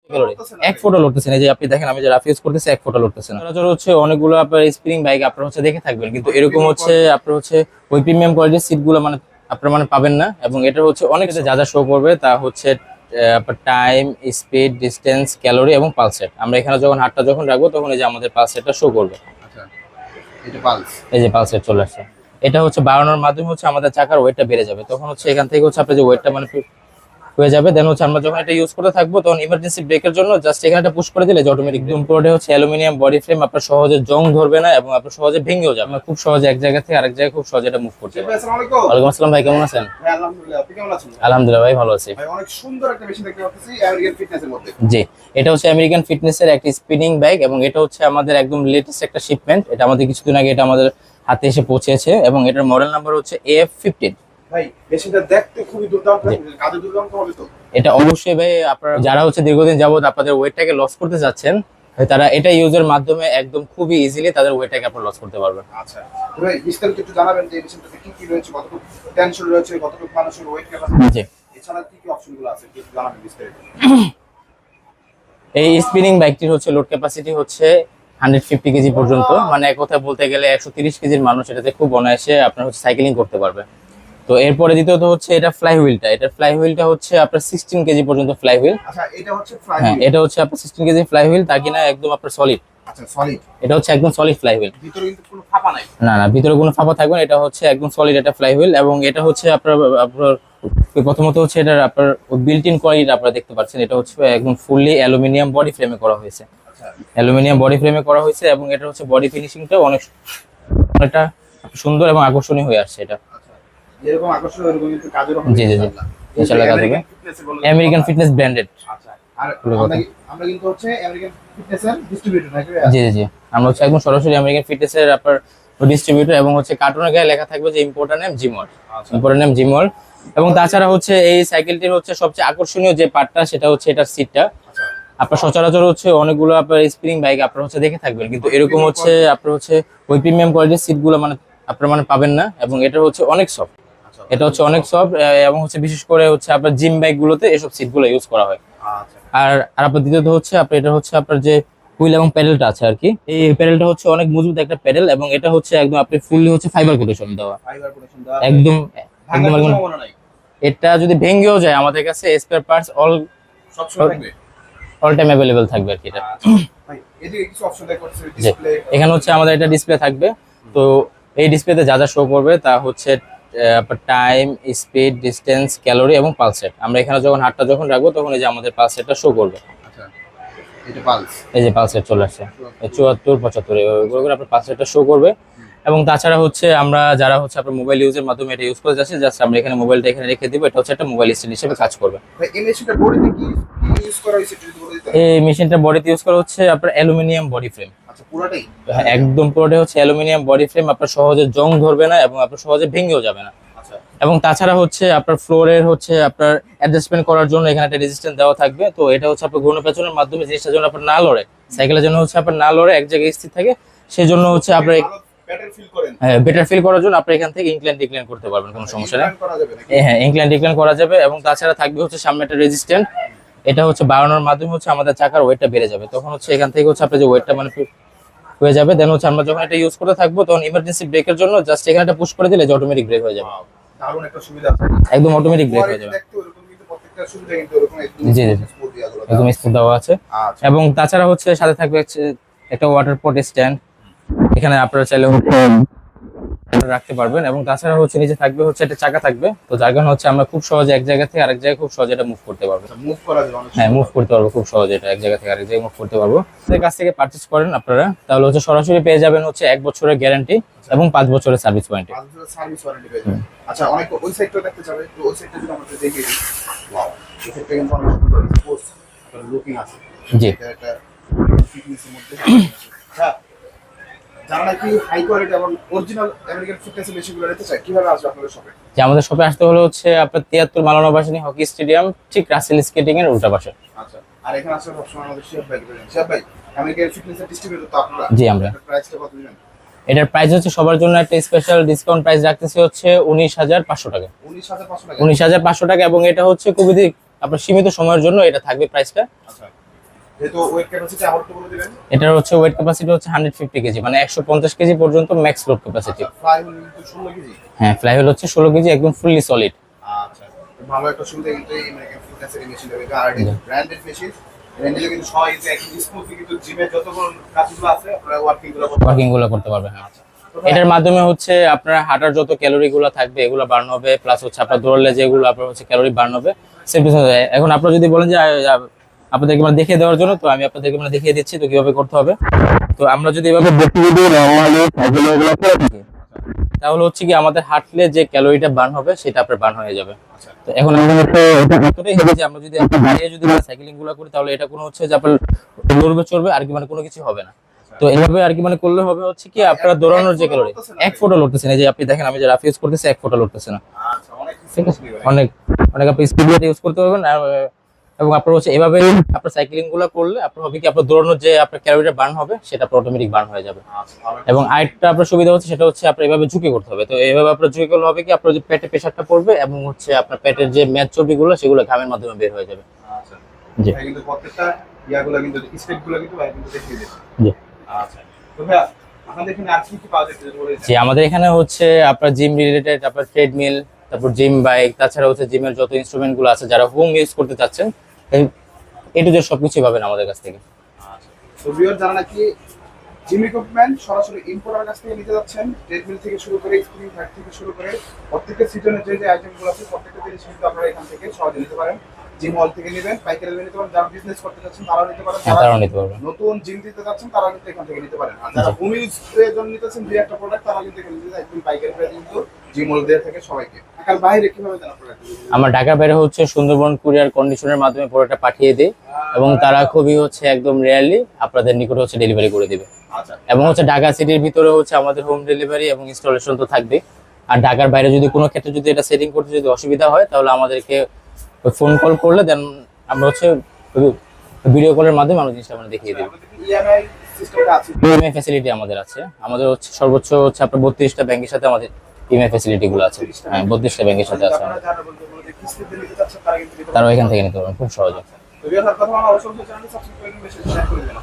এক ফোটা লড়তেছেন, এই যে আপনি দেখেন আমি যে রাফ ইউজ করতেছি, এক ফোটা লড়তেছেন। সচরাচর হচ্ছে অনেকগুলো আপনার স্প্রিং বাইক আপনারা হচ্ছে দেখে থাকবেন, কিন্তু এরকম হচ্ছে আপনার হচ্ছে ওই প্রিমিয়াম কোয়ালিটির সিট গুলো মানে আপনারা মানে পাবেন না। এবং এটা হচ্ছে অনেক যা যা শো করবে তা হচ্ছে আপনার টাইম, স্পিড, ডিস্টেন্স, ক্যালোরি এবং পালস রেট। আমরা এখানে যখন হাতটা যখন রাখবো তখন এই যে আমাদের পালস রেটটা শো করবে। আচ্ছা, এটা পালস, এই যে পালস রেট চলে আসছে। এটা হচ্ছে বাড়ানোর মাধ্যমে হচ্ছে আমাদের চাকার ওয়েটটা বেড়ে যাবে, তখন হচ্ছে এখান থেকে হচ্ছে আপনার যে ওয়েটটা মানে হয়ে যাবে। দেন হচ্ছে আমরা যখন এটা ইউজ করতে থাকবো তখন ইমার্জেন্সি ব্রেকের জন্য জাস্ট এখানে একটা পুশ করে দিলে যে অটোমেটিক ইম্পোর্টে হচ্ছে অ্যালুমিনিয়াম বডি ফ্রেম, আপনার সহজে জং ধরবে না এবং আপনার সহজে ভেঙেও যাবে। আমরা খুব সহজে এক জায়গা থেকে আরেক জায়গায় খুব সহজে এটা মুভ করতে পারবো। আসসালামু আলাইকুম। ওয়ালাইকুম আসসালাম ভাই, কেমন আছেন? ভাই আলহামদুলিল্লাহ, আপনি কেমন আছেন? আলহামদুলিল্লাহ ভাই, ভালো আছি ভাই। অনেক সুন্দর একটা মেশিন দেখতে পাচ্ছি আমেরিকান ফিটনেসের মধ্যে। জি, এটা হচ্ছে আমেরিকান ফিটনেসের একটা স্পিনিং বাইক এবং এটা হচ্ছে আমাদের একদম লেটেস্ট একটা শিপমেন্ট। এটা আমাদের কিছুদিন আগে এটা আমাদের হাতে এসে পৌঁছেছে এবং এটার মডেল নাম্বার হচ্ছে AF15। ভাই মেশিনটা দেখতে খুবই দুর্দান্ত, কাজে দুর্দান্ত হবে তো? এটা অবশ্যই ভাই, আপনারা যারা হচ্ছে দীর্ঘদিন যাবত আপনাদের ওয়েটটাকে লস করতে যাচ্ছেন তারা এটা ইউজের মাধ্যমে একদম খুবই ইজিলি তাদের ওয়েটটাকে আপনারা লস করতে পারবেন। আচ্ছা ভাই, বিস্তারিত একটু জানাবেন যে এই মেশিনটাতে কি কি রয়েছে, কতটুকু টেনশন রয়েছে, কতটুকু মানুষের ওয়েট ক্যাপাসিটি, জি, এছাড়া কি কি অপশনগুলো আছে একটু জানাবেন বিস্তারিত। এই স্পিনিং বাইকটির হচ্ছে লোড ক্যাপাসিটি হচ্ছে 150 কেজি পর্যন্ত, মানে এক কথায় বলতে গেলে 130 কেজির মানুষ এটাতে খুব অনায়াসে আপনার হচ্ছে সাইক্লিং করতে পারবে। তো এরপরে দ্বিতীয়ত হচ্ছে এটা ফ্লাই হুইলটা, এটা ফ্লাই হুইলটা হচ্ছে আপনার 16 কেজি পর্যন্ত ফ্লাই হুইল। আচ্ছা, এটা হচ্ছে ফ্লাই হ্যাঁ, হুইল। এটা হচ্ছে আপনার 16 কেজি ফ্লাই হুইল, তা কিনা একদম আপনার সলিড। আচ্ছা, সলিড। এটা হচ্ছে একদম সলিড ফ্লাই হুইল, ভিতরে কিন্তু কোনো ফাঁপা নাই। না না, ভিতরে কোনো ফাঁপা থাকবে না। এটা হচ্ছে একদম সলিড একটা ফ্লাই হুইল এবং এটা হচ্ছে আপনার আপনার প্রথমত হচ্ছে এটা আপনার বিল্ট ইন কোয়ালিটি আপনারা দেখতে পাচ্ছেন। এটা হচ্ছে একদম ফুললি অ্যালুমিনিয়াম বডি ফ্রেমে করা হয়েছে, আচ্ছা, অ্যালুমিনিয়াম বডি ফ্রেমে করা হয়েছে এবং এটা হচ্ছে বডি ফিনিশিংটা অনেকটা সুন্দর এবং আকর্ষণীয় হয়ে আসছে। এটা আচ্ছা, যেরকম আকর্ষণ ওরকম কিন্তু কাজেরও হবে। জি জি জি, ইনশাআল্লাহ কাজ হবে। American fitness branded. আচ্ছা, আর আমরা কিন্তু হচ্ছে আমেরিকান ফিটনেসের ডিস্ট্রিবিউটর নাকি? জি জি জি, আমরা হচ্ছে একদম সরাসরি আমেরিকান ফিটনেসের আপনার ডিস্ট্রিবিউটর এবং হচ্ছে কার্টুনের গায়ে লেখা থাকবে যে importer name Gmail, importer name Gmail. এবং তাছাড়া হচ্ছে এই সাইকেলটির হচ্ছে সবচেয়ে আকর্ষণীয় যে পার্টটা সেটা হচ্ছে এটার সিটটা। আচ্ছা, আপনার সচরাচর হচ্ছে অনেকগুলো আপনার স্প্রিং বাইক আপনারা হচ্ছে দেখে থাকবেন, কিন্তু এরকম হচ্ছে আপনার হচ্ছে ওই প্রিমিয়াম কোয়ালিটির সিটগুলো মানে আপনারা মানে পাবেন না এবং এটা হচ্ছে অনেক সফট। আচ্ছা, এটা হচ্ছে অনেক সফট এবং হচ্ছে বিশেষ করে হচ্ছে আপনার জিম বাইকগুলোতে এসব সিটগুলো ইউজ করা হয়। আচ্ছা, আর আর আপনার দ্বিতীয়ত হচ্ছে আপনার এটা হচ্ছে আপনার যে হুইল এবং প্যাডেলটা আছে আর কি, এই প্যাডেলটা হচ্ছে অনেক মজবুত একটা প্যাডেল এবং এটা হচ্ছে একদম আপনি ফুললি হচ্ছে ফাইবার কোটেশন দেওয়া, ফাইবার প্রোটেকশন দেওয়া একদম একদম ভাঙার কোনো একদম। সম্ভাবনা নাই। এটা যদি ভেঙেও যায় আমাদের কাছে স্পেয়ার পার্টস সব সময় থাকবে। অল টাইম অ্যাভেলেবেল থাকবে আর কি এটা। আচ্ছা ভাই, এদিকে কিছু অপশন দেখতে পাচ্ছি, জি, ডিসপ্লে। এখানে হচ্ছে আমাদের এটা ডিসপ্লে থাকবে। তো এই ডিসপ্লেতে যা যা শো করবে তা হচ্ছে আপনার টাইম, স্পিড, ডিস্টেন্স, ক্যালোরি এবং পালস রেট। আমরা এখানে যখন হাতটা যখন রাখবো তখন এই যে আমাদের পালস রেটটা শো করবে। আচ্ছা, এটা পালস। এই যে পালস রেট চলে আসছে 74, 75 এগুলো করে আপনার পালস রেটটা শো করবে। এবং তাছাড়া হচ্ছে আমরা যারা হচ্ছে আপনার মোবাইল ইউজের মাধ্যমে এটা ইউজ করে যাচ্ছি, জাস্ট আমরা এখানে মোবাইলটা এখানে রেখে দিব, এটা হচ্ছে একটা মোবাইল স্ট্যান্ড হিসেবে কাজ করবে। ভাই এই মেশিনটা বডিতে কি ইউজ করা হয়েছে একটু যদি বলে দিতেন। এই মেশিনটা বডিতে ইউজ করা হচ্ছে আপনার অ্যালুমিনিয়াম বডি ফ্রেম। আচ্ছা, পুরোটাই? হ্যাঁ, একদম পুরোটাই হচ্ছে অ্যালুমিনিয়াম বডি ফ্রেম, আপনার সহজে জং ধরবে না এবং আপনার সহজে ভেঙেও যাবে না। আচ্ছা, এবং তাছাড়া হচ্ছে আপনার ফ্লোরের হচ্ছে আপনার অ্যাডজাস্টমেন্ট করার জন্য এখানে একটা রেজিস্ট্যান্স দেওয়া থাকবে। তো এটা হচ্ছে আপনার ঘূর্ণ পেছনের মাধ্যমে জিনিসটা যেন আপনার না লড়ে, সাইকেলের জন্য হচ্ছে আপনার না লড়ে এক জায়গায় স্থির থাকে, সেই জন্য হচ্ছে আপনার ব্যাটারি ফিল করেন। হ্যাঁ বেটার ফিল করার জন্য আপনি এখান থেকে ইনক্লাইন ডিক্লাইন করতে পারবেন, কোনো সমস্যা নেই। করা যাবে নাকি? হ্যাঁ, ইনক্লাইন ডিক্লাইন করা যাবে। এবং তাছাড়া থাকবে হচ্ছে সামনে একটা রেজিস্ট্যান্ট, এটা হচ্ছে বাড়ানোর মাধ্যমে হচ্ছে আমাদের চাকার ওয়েটটা বেড়ে যাবে, তখন হচ্ছে এখান থেকে হচ্ছে আপনার যে ওয়েটটা মানে হয়ে যাবে। দেন হচ্ছে আমরা যখন এটা ইউজ করতে থাকবো তখন ইমার্জেন্সি ব্রেকের জন্য জাস্ট এখানে একটা পুশ করে দিলে যে অটোমেটিক ব্রেক হয়ে যাবে, দারুণ একটা সুবিধা আছে। একদম অটোমেটিক ব্রেক হয়ে যাবে। দেখতে ওরকম কিন্তু প্রত্যেকটা সুবিধা কিন্তু ওরকম একদম জি জি, স্মুথ দিয়াগুলো। একদম স্মুথ দেওয়া আছে। আচ্ছা, এবং তাছাড়া হচ্ছে সাথে থাকবে হচ্ছে একটা ওয়াটার পট স্ট্যান্ড, এখানে আপনারা চাইলে রাখতে পারবেন। এবং তাছাড়া হচ্ছে নিচে থাকবে হচ্ছে একটা চাকা থাকবে, তো যার কারণে হচ্ছে আমরা খুব সহজে এক জায়গা থেকে আরেক জায়গায় খুব সহজে এটা মুভ করতে পারবো। মুভ করা যাবে অনেক। হ্যাঁ, মুভ করতে পারবো খুব সহজে, এটা এক জায়গা থেকে আরেক জায়গায় মুভ করতে পারবো। আমাদের কাছ থেকে পারচেজ করেন আপনারা তাহলে হচ্ছে সরাসরি পেয়ে যাবেন হচ্ছে 1 বছরের গ্যারান্টি এবং 5 বছরের সার্ভিস ওয়ারেন্টি। 5 বছরের সার্ভিস ওয়ারেন্টি পেয়ে যাবেন। আচ্ছা, অনেক ওই সাইডটা দেখতে যাবে, তো ওই সাইডটা যদি আমরা দেখিয়ে দিই। ওয়াও, এই সাইডটা কিন্তু অনেক সুন্দর স্পোর্টস একটা লুকিং আছে। জি, এটা একটা ফিটনেসের মধ্যে। হ্যাঁ, যারা নাকি হাই কোয়ালিটি এবং অরিজিনাল আমেরিকান ফিটনেসের মেশিনগুলো নিতে চায়, কিভাবে আসবে আপনাদের শপে? যে আমাদের শপে আসতে হলো হচ্ছে আপনার 73 মালানা বাসিনী হকি স্টেডিয়াম, ঠিক রাসেল স্কেটিং এর উল্টা পাশে। আচ্ছা, আর এখানে আসলে সবসময় আমাদের শেফ ভাই পেয়ে যাবেন। শেফ ভাই, আমেরিকান ফিটনেসের ডিস্ট্রিবিউটর তো আপনারা? জি, আমরা। প্রাইসটা কত দিবেন? এটার প্রাইস হচ্ছে সবার জন্য একটা স্পেশাল ডিসকাউন্ট প্রাইস রাখতেছি হচ্ছে 19,500 টাকা। 19,500 টাকা? 19,500 টাকা। এবং এটা হচ্ছে খুবই আপনার সীমিত সময়ের জন্য এটা থাকবে প্রাইসটা। আচ্ছা, যেহেতু ওয়েট ক্যাপাসিটি আবার তো বলে দিবেন। এটার হচ্ছে ওয়েট ক্যাপাসিটি হচ্ছে 150 কেজি, মানে 150 কেজি পর্যন্ত max load capacity. Fly wheel কিন্তু 16 কেজি। হ্যাঁ, ফ্লাই হুইল হচ্ছে 16 কেজি, একদম ফুললি সলিড। আচ্ছা, ভালো একটা সুবিধা কিন্তু এই আমেরিকান ফিটনেসের মেশিন হবে। আর এটা ব্র্যান্ডেড মেশিন। এটা নিলে কিন্তু সবাই কিন্তু একদম স্মুথলি কিন্তু জিমে যতগুলো কাজগুলো আছে আপনারা ওয়ার্কিং গুলো করতে পারবে। হ্যাঁ, এটার মাধ্যমে হচ্ছে আপনার হাঁটার যত ক্যালোরি গুলো থাকবে এগুলো বার্ন হবে, প্লাস হচ্ছে আপনার দৌড়লে যেগুলো আপনার হচ্ছে ক্যালোরি বার্ন হবে সেম টু সেম। এখন আপনারা যদি বলেন যে আপনাদেরকে মানে দেখিয়ে দেওয়ার জন্য, তো আমি আপনাদেরকে মানে দেখিয়ে দিচ্ছি তো কিভাবে করতে হবে। তো আমরা যদি এভাবে তাহলে হচ্ছে কি আমাদের হাঁটলে যে ক্যালোরিটা বার্ন হবে সেটা আপনার বার্ন হয়ে যাবে। তো এখন আমরা হচ্ছে এতটাই হবে যে আমরা যদি দাঁড়িয়ে যদি সাইক্লিং গুলো করি তাহলে এটা কোনো হচ্ছে যে আপনার লড়বে চড়বে আর কি, মানে কোনো কিছু হবে না। তো এইভাবে আর কি মানে করলে হবে হচ্ছে কি আপনারা দৌড়ানোর যে ক্যালোরি এক ফোঁটা লড়তেছে না, এই যে আপনি দেখেন আমি যে রাফ ইউজ করতেছি এক ফোঁটা লড়তেছে না। আচ্ছা, অনেক ঠিক আছে, অনেক অনেক আপনি স্পিড ইউজ করতে পারবেন। এবং আপনার হচ্ছে এভাবে আপনার সাইক্লিং গুলো করলে আপনার হবে কি আপনার দৌড়ানোর যে আপনার ক্যালোরিটা বার্ন হবে সেটা অটোমেটিক বার্ন হয়ে যাবে। এবং আরেকটা আপনার সুবিধা হচ্ছে সেটা হচ্ছে আপনার এভাবে ঝুঁকে করতে হবে। তো এইভাবে আপনার ঝুঁকে করলে হবে কি আপনার যে পেটে প্রেশারটা পড়বে এবং হচ্ছে আপনার পেটের যে মেদ চর্বিগুলো সেগুলো ঘামের মাধ্যমে বের হয়ে যাবে। আচ্ছা, জি ভাই কিন্তু প্রত্যেকটা ইয়াগুলো কিন্তু স্টেপগুলো কিন্তু ভাই কিন্তু দেখিয়ে দিন। জি আচ্ছা, তো ভাই আমাদের এখানে আর কি কি পাওয়া যায় একটু বলে দিন। জি আমাদের এখানে হচ্ছে আপনার জিম রিলেটেড, আপনার ট্রেডমিল, তারপর জিম বাইক, তাছাড়া হচ্ছে জিমের যত ইনস্ট্রুমেন্ট গুলো আছে যারা হোম ইউজ করতে চাচ্ছেন এ টু জেড সবকিছুই পাবেন আমাদের কাছ থেকে। আচ্ছা, তো ভিউয়ার যারা নাকি জিম ইকুইপমেন্ট সরাসরি ইম্পোর্টার কাছ থেকে নিতে যাচ্ছেন, ট্রেডমিল থেকে শুরু করে স্প্রিং ব্যাগ থেকে শুরু করে প্রত্যেকটা সিজনের যে যে আইটেমগুলো আছে প্রত্যেকটা জিনিস কিন্তু আপনারা এখান থেকে সহজে নিতে পারেন। জিম হল থেকে নেবেন, পাইকারি নিতে পারেন, যারা বিজনেস করতে চাচ্ছেন তারাও নিতে পারেন, হ্যাঁ, তারাও নিতে পারবেন। নতুন জিম দিতে যাচ্ছেন তারাও কিন্তু এখান থেকে নিতে পারেন। আর যারা হোম ইউজের জন্য নিতেছেন দুই একটা প্রোডাক্ট তারা কিন্তু এখানে নিতে একদম পাইকারি প্রাইসে কিন্তু জিম হল দিয়ে থাকে সবাইকে। ঢাকার বাইরে কিভাবে জানা প্রোডাক্ট? আমার ঢাকার বাইরে হচ্ছে সুন্দরবন কুরিয়ার কন্ডিশনের মাধ্যমে পুরোটা পাঠিয়ে দেয় এবং তারা খুবই হচ্ছে একদম রেয়ারলি আপনাদের নিকটে হচ্ছে ডেলিভারি করে দিবে। আচ্ছা, এবং হচ্ছে ঢাকা সিটির ভিতরে হচ্ছে আমাদের হোম ডেলিভারি এবং ইনস্টলেশন তো থাকবে। আর ঢাকার বাইরে যদি কোনো ক্ষেত্রে যদি এটা সেটিং করতে যদি অসুবিধা হয় তাহলে আমাদেরকে ফোন কল করলে দেন আমরা হচ্ছে ভিডিও কলের মাধ্যমে আমরা জিনিসটা আমরা দেখিয়ে দেবো। ইএমআই সিস্টেমটা আছে, ইএমআই ফ্যাসিলিটি আমাদের আছে। আমাদের হচ্ছে সর্বোচ্চ হচ্ছে আপনার 32টা ব্যাংকের সাথে আমাদের ইএমআই ফ্যাসিলিটি গুলো আছে। হ্যাঁ, 32টা ব্যাংকের সাথে আছে, আপনারা যারা বলতে কিস্তিতে নিতে চাচ্ছেন তারা কিন্তু নিতে পারেন। তারাও এখান থেকে নিতে পারবেন খুব সহজে। তো ভিউয়ার কথা আমরা অবশ্যই চ্যানেলটি সাবস্ক্রাইব করে বেশি শেয়ার করে দিন।